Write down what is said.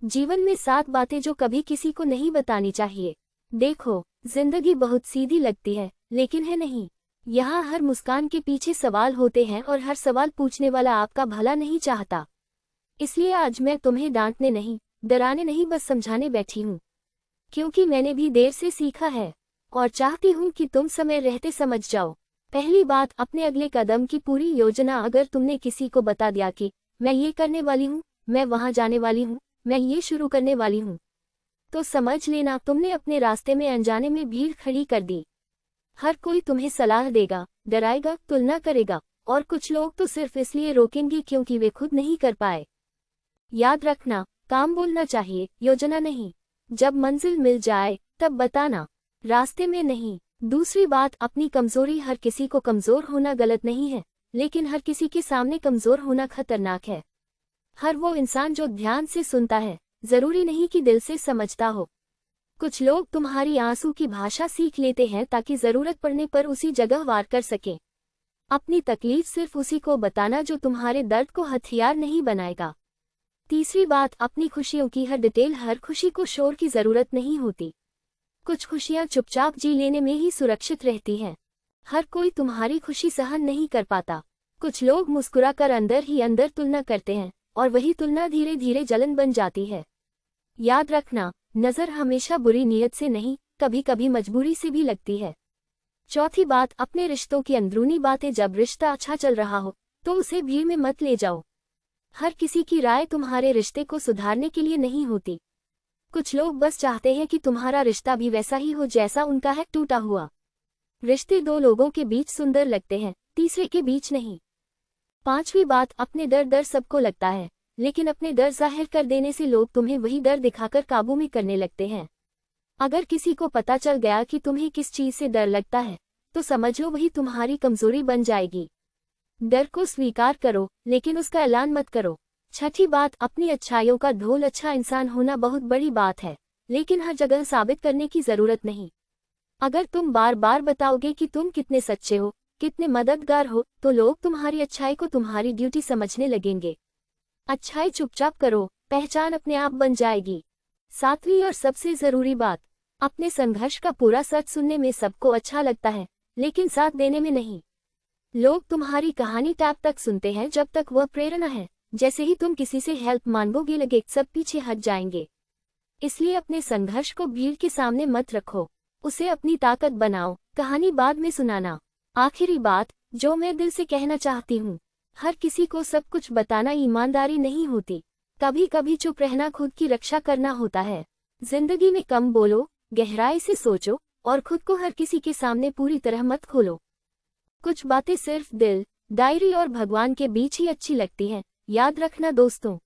जीवन में 7 बातें जो कभी किसी को नहीं बतानी चाहिए। देखो, जिंदगी बहुत सीधी लगती है, लेकिन है नहीं। यहाँ हर मुस्कान के पीछे सवाल होते हैं और हर सवाल पूछने वाला आपका भला नहीं चाहता। इसलिए आज मैं तुम्हें डांटने नहीं, डराने नहीं, बस समझाने बैठी हूँ। क्योंकि मैंने भी देर से सीखा है और चाहती हूँ कि तुम समय रहते समझ जाओ। पहली बात, अपने अगले कदम की पूरी योजना। अगर तुमने किसी को बता दिया कि मैं ये करने वाली हूँ, मैं वहाँ जाने वाली हूँ, मैं ये शुरू करने वाली हूँ, तो समझ लेना तुमने अपने रास्ते में अनजाने में भीड़ खड़ी कर दी। हर कोई तुम्हें सलाह देगा, डराएगा, तुलना करेगा, और कुछ लोग तो सिर्फ इसलिए रोकेंगे क्योंकि वे खुद नहीं कर पाए। याद रखना, काम बोलना चाहिए, योजना नहीं। जब मंजिल मिल जाए तब बताना, रास्ते में नहीं। दूसरी बात, अपनी कमजोरी। हर किसी को कमजोर होना गलत नहीं है, लेकिन हर किसी के सामने कमजोर होना खतरनाक है। हर वो इंसान जो ध्यान से सुनता है, जरूरी नहीं कि दिल से समझता हो। कुछ लोग तुम्हारी आंसू की भाषा सीख लेते हैं ताकि जरूरत पड़ने पर उसी जगह वार कर सकें। अपनी तकलीफ सिर्फ उसी को बताना जो तुम्हारे दर्द को हथियार नहीं बनाएगा। तीसरी बात, अपनी खुशियों की हर डिटेल। हर खुशी को शोर की जरूरत नहीं होती। कुछ खुशियां चुपचाप जी लेने में ही सुरक्षित रहती हैं। हर कोई तुम्हारी खुशी सहन नहीं कर पाता। कुछ लोग मुस्कुराकर अंदर ही अंदर तुलना करते हैं, और वही तुलना धीरे धीरे जलन बन जाती है। याद रखना, नजर हमेशा बुरी नीयत से नहीं, कभी कभी मजबूरी से भी लगती है। चौथी बात, अपने रिश्तों की अंदरूनी बातें। जब रिश्ता अच्छा चल रहा हो तो उसे भीड़ में मत ले जाओ। हर किसी की राय तुम्हारे रिश्ते को सुधारने के लिए नहीं होती। कुछ लोग बस चाहते हैं कि तुम्हारा रिश्ता भी वैसा ही हो जैसा उनका है, टूटा हुआ। रिश्ते दो लोगों के बीच सुंदर लगते हैं, तीसरे के बीच नहीं। पांचवी बात, अपने डर सबको लगता है, लेकिन अपने डर जाहिर कर देने से लोग तुम्हें वही डर दिखाकर काबू में करने लगते हैं। अगर किसी को पता चल गया कि तुम्हें किस चीज से डर लगता है, तो समझ लो वही तुम्हारी कमजोरी बन जाएगी। डर को स्वीकार करो, लेकिन उसका ऐलान मत करो। छठी बात, अपनी अच्छाइयों का ढोल। अच्छा इंसान होना बहुत बड़ी बात है, लेकिन हर जगह साबित करने की जरूरत नहीं। अगर तुम बार बार बताओगे कि तुम कितने सच्चे हो, कितने मददगार हो, तो लोग तुम्हारी अच्छाई को तुम्हारी ड्यूटी समझने लगेंगे। अच्छाई चुपचाप करो, पहचान अपने आप बन जाएगी। सातवीं और सबसे जरूरी बात, अपने संघर्ष का पूरा सच सुनने में सबको अच्छा लगता है, लेकिन साथ देने में नहीं। लोग तुम्हारी कहानी तब तक सुनते हैं जब तक वह प्रेरणा है। जैसे ही तुम किसी से हेल्प मांगोगे, लगे सब पीछे हट जाएंगे। इसलिए अपने संघर्ष को भीड़ के सामने मत रखो, उसे अपनी ताकत बनाओ। कहानी बाद में सुनाना। आखिरी बात, जो मैं दिल से कहना चाहती हूँ, हर किसी को सब कुछ बताना ईमानदारी नहीं होती। कभी कभी चुप रहना खुद की रक्षा करना होता है। जिंदगी में कम बोलो, गहराई से सोचो, और खुद को हर किसी के सामने पूरी तरह मत खोलो। कुछ बातें सिर्फ दिल, डायरी और भगवान के बीच ही अच्छी लगती हैं। याद रखना दोस्तों।